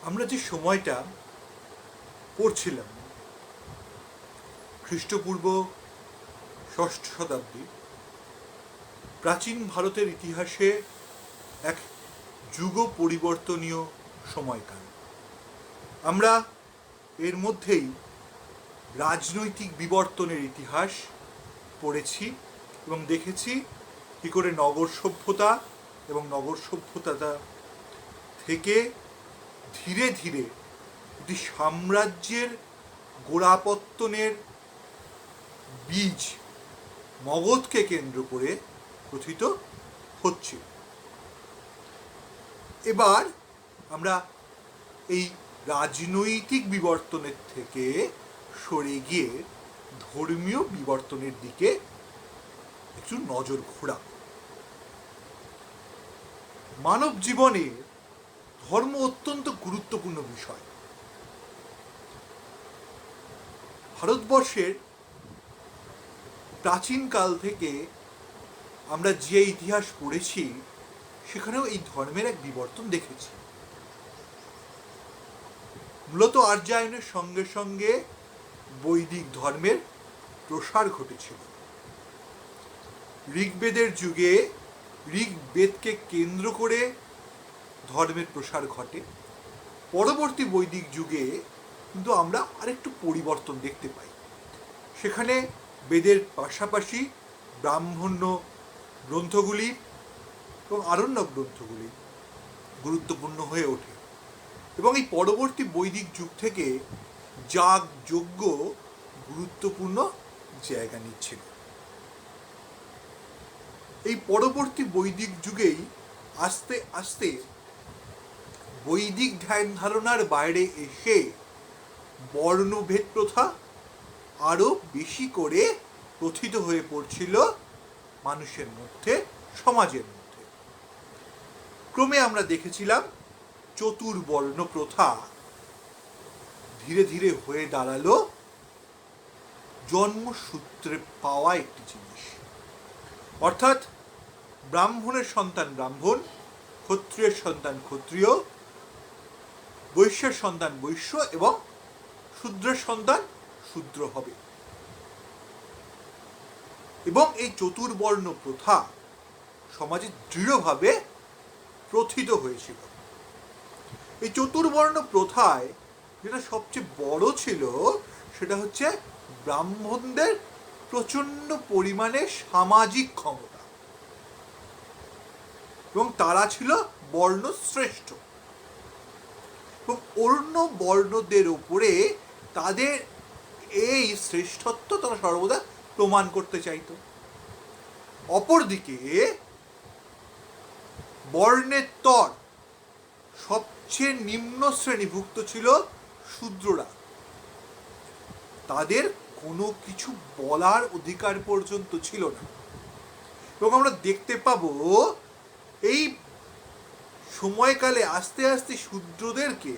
আমরা যে সময়টা পড়ছিলাম খ্রিস্টপূর্ব ষষ্ঠ শতাব্দী, প্রাচীন ভারতের ইতিহাসে এক যুগ পরিবর্তনীয় সময়কাল। আমরা এর মধ্যেই রাজনৈতিক বিবর্তনের ইতিহাস পড়েছি এবং দেখেছি কী করে নগর সভ্যতা এবং নগর সভ্যতা থেকে ধীরে ধীরে একটি সাম্রাজ্যের গোড়াপত্তনের বীজ মগধকে কেন্দ্র করে কথিত হচ্ছে। এবার আমরা এই রাজনৈতিক বিবর্তনের থেকে সরে গিয়ে ধর্মীয় বিবর্তনের দিকে একটু নজর ঘোরা। মানব জীবনে ধর্ম অত্যন্ত গুরুত্বপূর্ণ বিষয়। ভারতবর্ষের প্রাচীনকাল থেকে আমরা যে ইতিহাস পড়েছি সেখানেও এই ধর্মের এক বিবর্তন দেখেছি। মূলত আর্যায়নের সঙ্গে সঙ্গে বৈদিক ধর্মের প্রসার ঘটেছিল। ঋগ্বেদের যুগে ঋগ্বেদকে কেন্দ্র করে ধর্মের প্রসার ঘটে। পরবর্তী বৈদিক যুগে কিন্তু আমরা আরেকটু পরিবর্তন দেখতে পাই। সেখানে বেদের পাশাপাশি ব্রাহ্মণ্য গ্রন্থগুলি এবং আরণ্যক গ্রন্থগুলি গুরুত্বপূর্ণ হয়ে ওঠে এবং এই পরবর্তী বৈদিক যুগ থেকে যাগ যজ্ঞ গুরুত্বপূর্ণ জায়গা নিচ্ছিল। এই পরবর্তী বৈদিক যুগেই আস্তে আস্তে বৈদিক ধ্যান ধারণার বাইরে এসে বর্ণভেদ প্রথা আরও বেশি করে প্রথিত হয়ে পড়ছিল মানুষের মধ্যে, সমাজের মধ্যে। ক্রমে আমরা দেখেছিলাম চতুর্বর্ণ প্রথা ধীরে ধীরে হয়ে দাঁড়ালো জন্মসূত্রে পাওয়া একটি জিনিস। অর্থাৎ ব্রাহ্মণের সন্তান ব্রাহ্মণ, ক্ষত্রিয়ের সন্তান ক্ষত্রিয়, বৈশ্যের সন্তান বৈশ্য এবং শূদ্রের সন্তান শূদ্র হবে। এবং এই চতুর্বর্ণ প্রথা সমাজে দৃঢ়ভাবে প্রথিত হয়েছিল। এই চতুর্বর্ণ প্রথায় যেটা সবচেয়ে বড় ছিল সেটা হচ্ছে ব্রাহ্মণদের প্রচণ্ড পরিমাণে সামাজিক ক্ষমতা এবং তারা ছিল বর্ণশ্রেষ্ঠ এবং অন্য বর্ণদের উপরে তাদের এই শ্রেষ্ঠত্ব তারা সর্বদা প্রমাণ করতে চাইত। অপরদিকে বর্ণের তর সবচেয়ে নিম্ন শ্রেণীভুক্ত ছিল শূদ্ররা। তাদের কোনো কিছু বলার অধিকার পর্যন্ত ছিল না এবং আমরা দেখতে পাবো এই সময়কালে আস্তে আস্তে শূদ্রদেরকে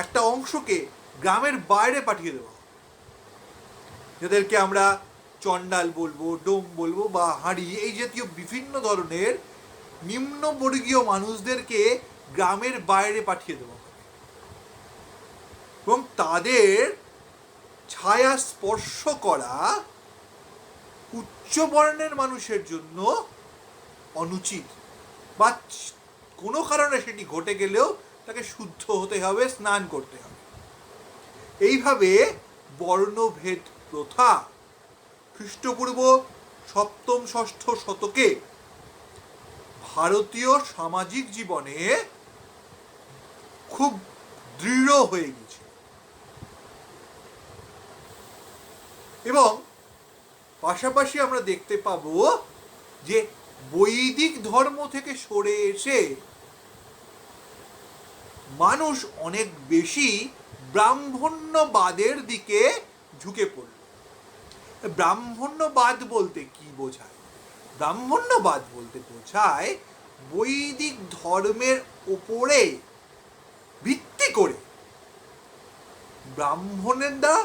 একটা অংশকে গ্রামের বাইরে পাঠিয়ে দেওয়া, যাদেরকে আমরা চণ্ডাল বলবো, ডোম বলবো বা হাঁড়ি, এই জাতীয় বিভিন্ন ধরনের নিম্নবর্গীয় মানুষদেরকে গ্রামের বাইরে পাঠিয়ে দেওয়া হবে এবং তাদের ছায়া স্পর্শ করা উচ্চ বর্ণের মানুষের জন্য অনুচিত বা কোনো কারণে সেটি ঘটে গেলেও তাকে শুদ্ধ হতে হবে, স্নান করতে হবে। এইভাবে বর্ণভেদ প্রথা খ্রিস্টপূর্ব সপ্তম ষষ্ঠ শতকে ভারতীয় সামাজিক জীবনে খুব দৃঢ় হয়ে গেছে এবং পাশাপাশি আমরা দেখতে পাবো যে বৈদিক ধর্ম থেকে সরে এসে মানুষ অনেক বেশি ব্রাহ্মণ্যবাদের দিকে ঝুঁকে পড়ল। ব্রাহ্মণ্যবাদ বলতে কি বোঝায়? ব্রাহ্মণ্যবাদ বলতে বোঝায় বৈদিক ধর্মের উপরে ভিত্তি করে ব্রাহ্মণেরা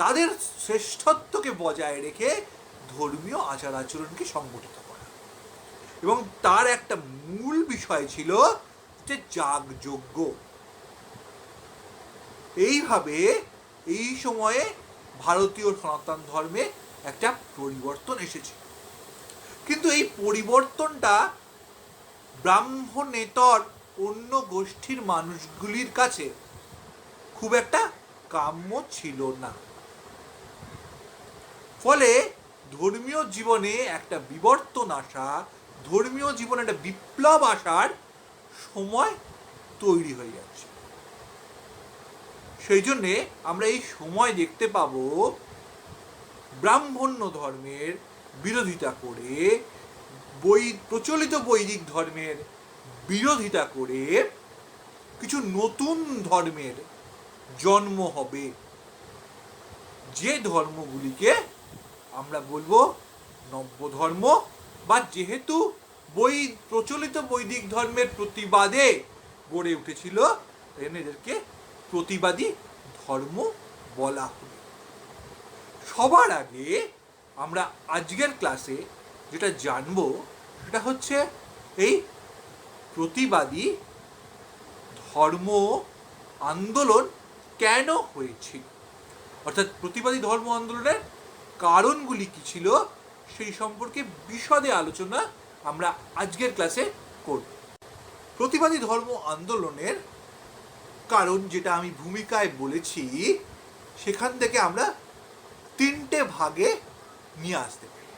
তাদের শ্রেষ্ঠত্বকে বজায় রেখে ধর্মীয় আচার আচরণকে সংগঠিত করা এবং তার একটা মূল বিষয় ছিল হচ্ছে যাগযজ্ঞ। এইভাবে এই সময়ে ভারতীয় সনাতন ধর্মে একটা পরিবর্তন এসেছে। কিন্তু এই পরিবর্তনটা ব্রাহ্মণেতর অন্য গোষ্ঠীর মানুষগুলির কাছে খুব একটা কাম্য ছিল না। ফলে ধর্মীয় জীবনে একটা বিবর্তন আসা, ধর্মীয় জীবনে একটা বিপ্লব আসার সময় তৈরি হয়ে যাচ্ছে। সেই জন্যে আমরা এই সময় দেখতে পাবো ব্রাহ্মণ্য ধর্মের বিরোধিতা করে, প্রচলিত বৈদিক ধর্মের বিরোধিতা করে কিছু নতুন ধর্মের জন্ম হবে, যে ধর্মগুলিকে আমরা বলবো নব্য ধর্ম, বা যেহেতু প্রচলিত বৈদিক ধর্মের প্রতিবাদে গড়ে উঠেছিল এদেরকে প্রতিবাদী ধর্ম বলা হবে। সবার আগে আমরা আজকের ক্লাসে যেটা জানবো সেটা হচ্ছে এই প্রতিবাদী ধর্ম আন্দোলন কেন হয়েছিল, অর্থাৎ প্রতিবাদী ধর্ম আন্দোলনের কারণগুলি কি ছিল সেই সম্পর্কে বিশদে আলোচনা আমরা আজকের ক্লাসে করব। প্রতিবাদী ধর্ম আন্দোলনের কারণ যেটা আমি ভূমিকায় বলেছি, সেখান থেকে আমরা তিনটে ভাগে নিয়ে আসতে পারি।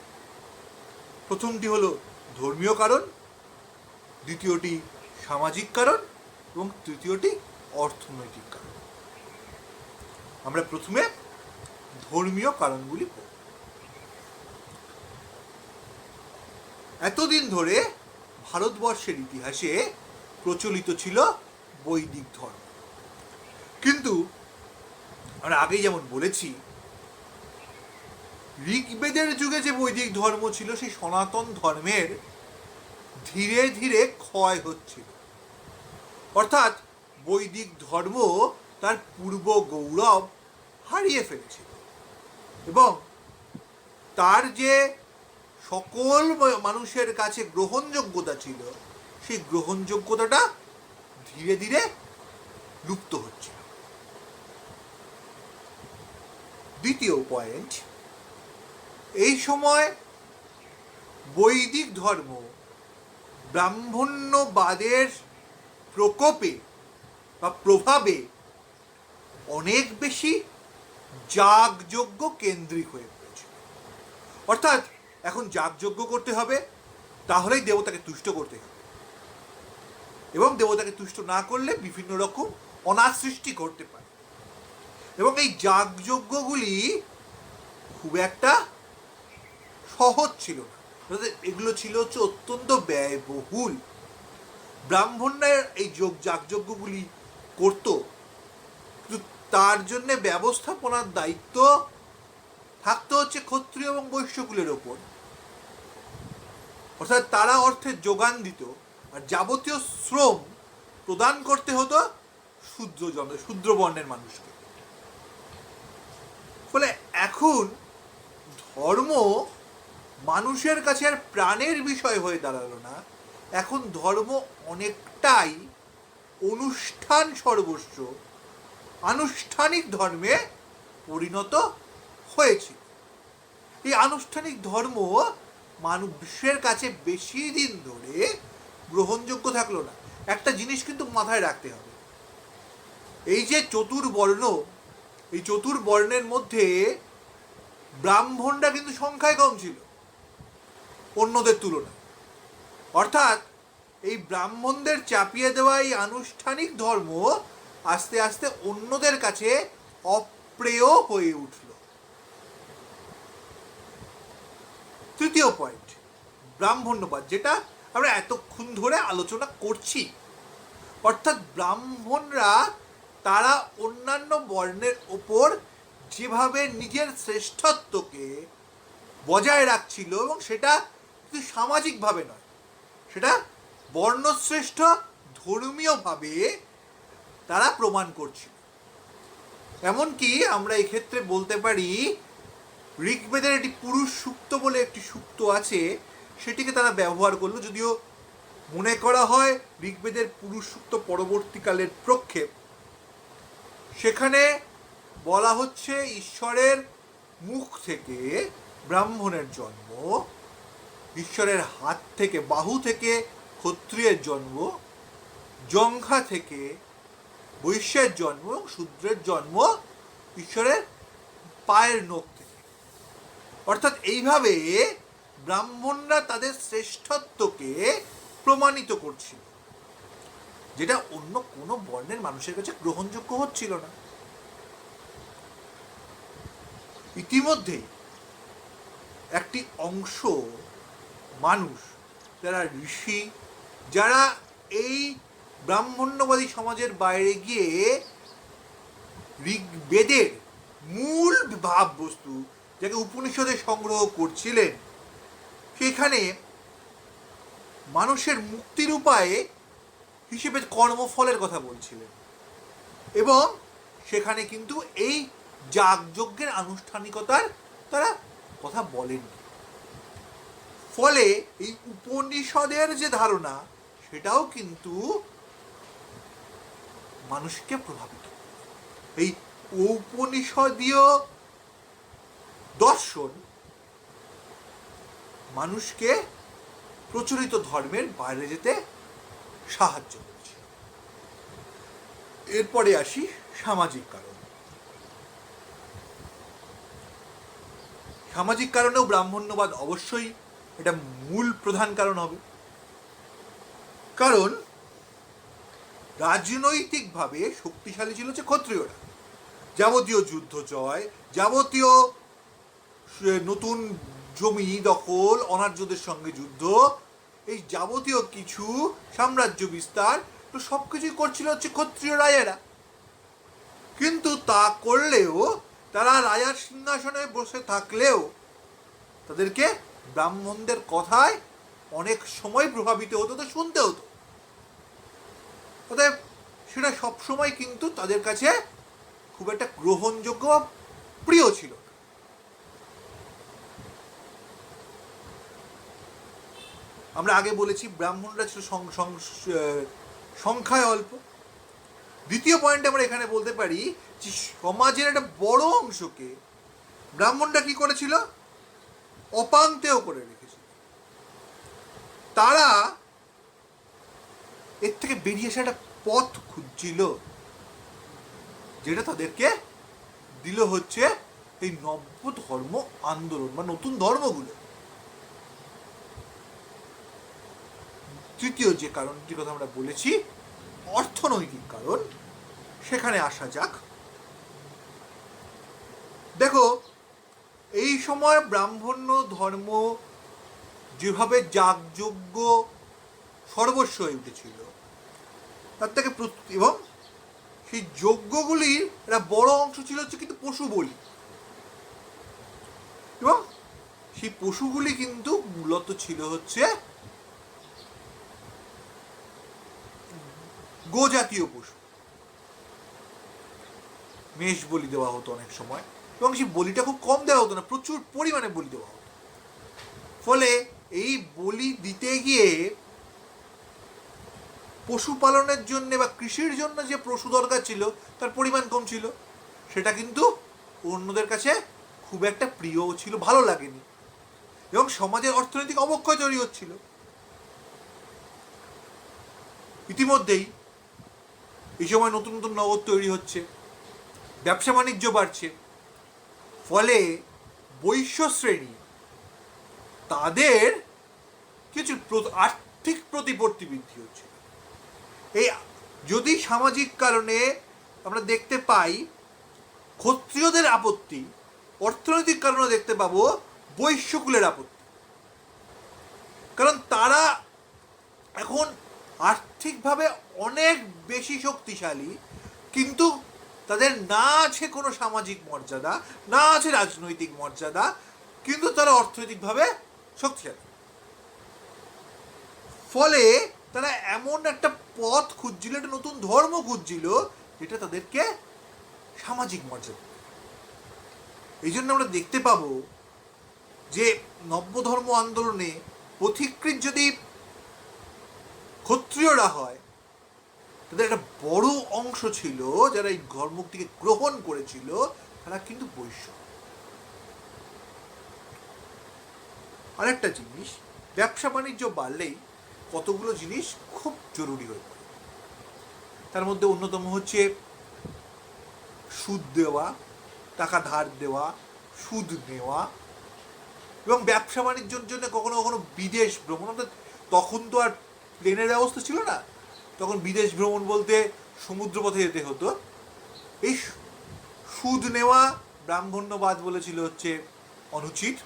প্রথমটি হলো ধর্মীয় কারণ, দ্বিতীয়টি সামাজিক কারণ এবং তৃতীয়টি অর্থনৈতিক কারণ। আমরা প্রথমে ধর্মীয় কারণগুলি পড়ব। এতদিন ধরে ভারতবর্ষের ইতিহাসে প্রচলিত ছিল বৈদিক ধর্ম, কিন্তু আমরা আগেই যেমন বলেছি ঋগ্বেদের যুগে যে বৈদিক ধর্ম ছিল সেই সনাতন ধর্মের ধীরে ধীরে ক্ষয় হচ্ছিল, অর্থাৎ বৈদিক ধর্ম তার পূর্ব গৌরব হারিয়ে ফেলেছিল এবং তার যে সকল মানুষের কাছে গ্রহণযোগ্যতা ছিল সেই গ্রহণযোগ্যতাটা ধীরে ধীরে লুপ্ত হচ্ছে। দ্বিতীয় পয়েন্ট, এই সময় বৈদিক ধর্ম ব্রাহ্মণ্যবাদের প্রকোপে বা প্রভাবে অনেক বেশি যাগযজ্ঞ কেন্দ্রিক হয়ে পড়েছে। অর্থাৎ এখন যাগযজ্ঞ করতে হবে, তাহলেই দেবতাকে তুষ্ট করতে হবে, এবং দেবতাকে তুষ্ট না করলে বিভিন্ন রকম অনাসৃষ্টি করতে পারে। এবং এই যাগযজ্ঞগুলি খুব একটা সহজ ছিল না, এগুলো ছিল হচ্ছে অত্যন্ত ব্যয়বহুল। ব্রাহ্মণরা এই যাগযজ্ঞগুলি করত, কিন্তু তার জন্য ব্যবস্থাপনার দায়িত্ব থাকতো হচ্ছে ক্ষত্রিয় এবং বৈশ্যকুলের ওপর, অর্থাৎ তারা অর্থের যোগান দিত আর যাবতীয় শ্রম প্রদান করতে হতো শূদ্র বর্ণের মানুষকে। ফলে এখন ধর্ম মানুষের কাছে আর প্রাণের বিষয় হয়ে দাঁড়ালো না, এখন ধর্ম অনেকটাই অনুষ্ঠান সর্বস্ব, আনুষ্ঠানিক ধর্মে পরিণত হয়েছে। এই আনুষ্ঠানিক ধর্ম মানুষের কাছে বেশি দিন ধরে গ্রহণযোগ্য থাকলো না। একটা জিনিস কিন্তু মাথায় রাখতে হবে, এই যে চতুর্বর্ণ, এই চতুর্বর্ণের মধ্যে ব্রাহ্মণরা কিন্তু সংখ্যায় কম ছিল অন্যদের তুলনায়। অর্থাৎ এই ব্রাহ্মণদের চাপিয়ে দেওয়া এই আনুষ্ঠানিক ধর্ম আস্তে আস্তে অন্যদের কাছে অপ্রেয় হয়ে উঠল। তৃতীয় পয়েন্ট, ব্রাহ্মণ্যবাদ, যেটা আমরা এতক্ষণ ধরে আলোচনা করছি। অর্থাৎ ব্রাহ্মণরা তারা অন্যান্য বর্ণের ওপর যেভাবে নিজের শ্রেষ্ঠত্বকে বজায় রাখছিল, এবং সেটা কিন্তু সামাজিকভাবে নয়, সেটা বর্ণশ্রেষ্ঠ ধর্মীয়ভাবে তারা প্রমাণ করছিল। এমনকি আমরা এক্ষেত্রে বলতে পারি ঋগ্বেদের একটি পুরুষ সূক্ত বলে একটি সূক্ত আছে, সেটিকে তারা ব্যবহার করলো, যদিও মনে করা হয় ঋগ্বেদের পুরুষ সূক্ত পরবর্তীকালের প্রক্ষেপ। সেখানে বলা হচ্ছে ঈশ্বরের মুখ থেকে ব্রাহ্মণের জন্ম, ঈশ্বরের হাত থেকে বাহু থেকে ক্ষত্রিয়ের জন্ম, জঙ্ঘা থেকে বৈশ্যের জন্ম, শূদ্রের জন্ম ঈশ্বরের পায়ের নখ থেকে। অর্থাৎ এইভাবে ব্রাহ্মণরা তাদের শ্রেষ্ঠত্বকে প্রমাণিত করছিল, যেটা অন্য কোনো বর্ণের মানুষের কাছে গ্রহণযোগ্য হচ্ছিল না। ইতিমধ্যেই একটি অংশ মানুষ, যারা ঋষি, যারা এই ব্রাহ্মণ্যবাদী সমাজের বাইরে গিয়ে ঋগ্বেদের মূল ভাববস্তু, যাকে উপনিষদে সংগ্রহ করছিলেন, সেখানে মানুষের মুক্তির উপায়ে হিসেবে কর্মফলের কথা বলছিলেন, এবং সেখানে কিন্তু এই যাগযজ্ঞের আনুষ্ঠানিকতার তারা কথা বলেননি। ফলে এই উপনিষদের যে ধারণা, সেটাও কিন্তু মানুষকে প্রভাবিত। এই ঔপনিষদীয় দর্শন মানুষকে প্রচলিত ধর্মের বাইরে যেতে সাহায্য করছে। এরপরে আসি সামাজিক কারণ। সামাজিক কারণেও ব্রাহ্মণ্যবাদ অবশ্যই এটা মূল প্রধান কারণ হবে। কারণ রাজনৈতিকভাবে শক্তিশালী ছিল যে ক্ষত্রিয়রা, যাবতীয় যুদ্ধ জয়, যাবতীয় নতুন জমি দখল, অনার্যদের সঙ্গে যুদ্ধ, এই যাবতীয় কিছু সাম্রাজ্য বিস্তার, তো সব কিছুই করছিল হচ্ছে ক্ষত্রিয় রাজারা। কিন্তু তা করলেও, তারা রাজার সিংহাসনে বসে থাকলেও, তাদেরকে ব্রাহ্মণদের কথায় অনেক সময় প্রভাবিত হতো, তো শুনতে হতো। অতএব সেটা সবসময় কিন্তু তাদের কাছে খুব একটা গ্রহণযোগ্য বা প্রিয় ছিল। আমরা আগে বলেছি ব্রাহ্মণরা ছিল সংখ্যায় অল্প। দ্বিতীয় পয়েন্টে আমরা এখানে বলতে পারি যে সমাজের একটা বড় অংশকে ব্রাহ্মণরা কি করেছিল, অপাঙ্ক্তেয় করে রেখেছিল। তারা এর থেকে বেরিয়ে এসে একটা পথ খুঁজছিল, যেটা তাদেরকে দিল হচ্ছে এই নব্য ধর্ম আন্দোলন বা নতুন ধর্মগুলো। তৃতীয় যে কারণটির কথা আমরা বলেছি, অর্থনৈতিক কারণ, সেখানে আসা যাক। দেখো, এই সময় ব্রাহ্মণ্য ধর্ম যেভাবে যাগযজ্ঞ সর্বস্ব হয়ে উঠেছিল, তার থেকে এবং সেই যজ্ঞগুলির একটা বড় অংশ ছিল হচ্ছে কিন্তু পশু বলি, এবং সেই পশুগুলি কিন্তু মূলত ছিল হচ্ছে গোজাতীয় পশু। মেষ বলি দেওয়া হতো অনেক সময়, এবং সেই বলিটা খুব কম দেওয়া হতো না, প্রচুর পরিমাণে বলি দেওয়া হতো। ফলে এই বলি দিতে গিয়ে পশুপালনের জন্য বা কৃষির জন্য যে পশু দরকার ছিল, তার পরিমাণ কম ছিল। সেটা কিন্তু অন্যদের কাছে খুব একটা প্রিয় ছিল, ভালো লাগেনি, এবং সমাজের অর্থনৈতিক অবক্ষয় তৈরি হচ্ছিল। ইতিমধ্যেই এই সময় নতুন নতুন নগর তৈরি হচ্ছে, ব্যবসা বাণিজ্য বাড়ছে, ফলে বৈশ্য শ্রেণী তাদের কিছু আর্থিক প্রতিপত্তি বৃদ্ধি হচ্ছে। এই যদি সামাজিক কারণে আমরা দেখতে পাই ক্ষত্রিয়দের আপত্তি, অর্থনৈতিক কারণে দেখতে পাবো বৈশ্যকুলের আপত্তি। কারণ তারা এখন আর্থিকভাবে অনেক বেশি শক্তিশালী, কিন্তু তাদের না আছে কোনো সামাজিক মর্যাদা, না আছে রাজনৈতিক মর্যাদা, কিন্তু তারা অর্থনৈতিকভাবে শক্তিশালী। ফলে তারা এমন একটা পথ খুঁজছিল, একটা নতুন ধর্ম খুঁজছিল, যেটা তাদেরকে সামাজিক মর্যাদা। এই জন্য আমরা দেখতে পাবো যে নব্য ধর্ম আন্দোলনে পথিকৃৎ যদি ক্ষত্রিয়রা হয়, তাদের একটা বড় অংশ ছিল যারা এই ধর্মটিকে গ্রহণ করেছিল, তারা কিন্তু বৈশ্য। আরেকটা জিনিস, ব্যবসা বাণিজ্য বাড়লেই কতগুলো জিনিস খুব জরুরি হয়ে পড়ে। তার মধ্যে অন্যতম হচ্ছে সুদ দেওয়া, টাকা ধার দেওয়া, সুদ নেওয়া, এবং ব্যবসা বাণিজ্যের জন্য কখনো কখনো বিদেশ ভ্রমণ। অর্থাৎ তখন তো আর প্লেনের ব্যবস্থা ছিল না, তখন বিদেশ ভ্রমণ বলতে সমুদ্রপথে যেতে হতো। এই সুদ নেওয়া ব্রাহ্মণ্যবাদ বলেছিল হচ্ছে অনুচিত।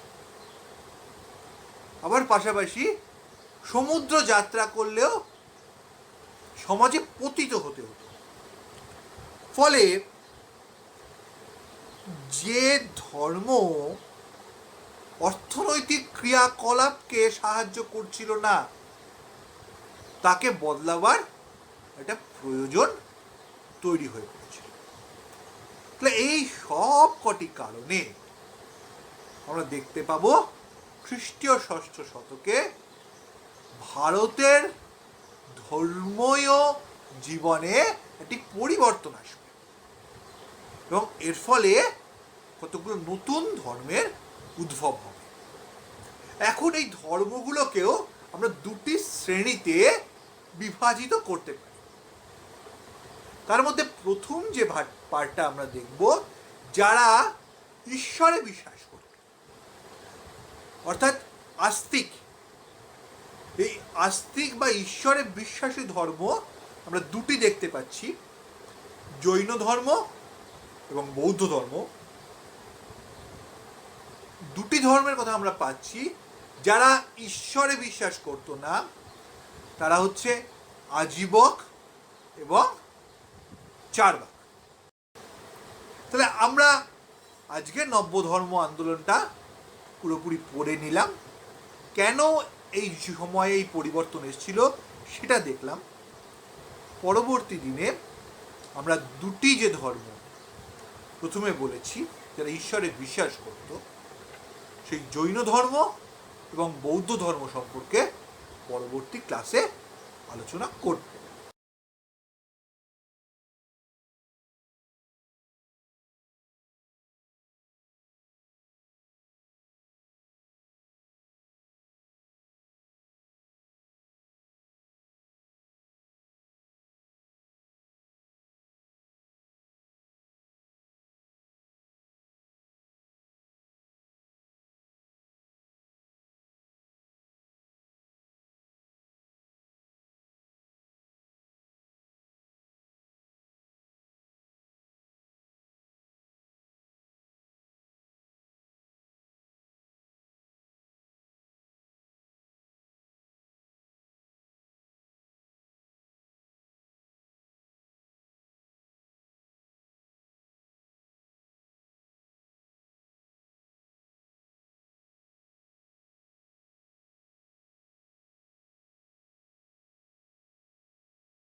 আবার পাশাপাশি সমুদ্র যাত্রা করলেও সমাজে পতিত হতে হতো। ফলে যে ধর্ম অর্থনৈতিক ক্রিয়াকলাপকে সাহায্য করছিল না, তাকে বদলাবার একটা প্রয়োজন তৈরি হয়ে পড়েছিল। তাহলে এই সব কটি কারণে আমরা দেখতে পাবো খ্রিস্টীয় ষষ্ঠ শতকে ভারতের ধর্মীয় জীবনে একটি পরিবর্তন আসবে, এবং এর ফলে কতগুলো নতুন ধর্মের উদ্ভব হবে। এখন এই ধর্মগুলোকেও আমরা দুটি শ্রেণীতে বিভাজিত করতে পারি। তার মধ্যে প্রথম যে পার্টটা আমরা দেখব, যারা ঈশ্বরে বিশ্বাস করে, অর্থাৎ আস্তিক। এই আস্তিক বা ঈশ্বরে বিশ্বাসী ধর্ম আমরা দুটি দেখতে পাচ্ছি, জৈন ধর্ম এবং বৌদ্ধ ধর্ম। দুটি ধর্মের কথা আমরা পাচ্ছি। যারা ঈশ্বরে বিশ্বাস করত না, তারা হচ্ছে আজীবক এবং চার্বাক। তাহলে আমরা আজকে নব্য ধর্ম আন্দোলনটা পুরোপুরি পড়ে নিলাম, কেন এই সময়ে এই পরিবর্তন এসেছিল সেটা দেখলাম। পরবর্তী দিনে আমরা দুটি যে ধর্ম প্রথমে বলেছি যারা ঈশ্বরে বিশ্বাস করত, সেই জৈন ধর্ম এবং বৌদ্ধ ধর্ম সম্পর্কে পরবর্তী ক্লাসে আলোচনা করব।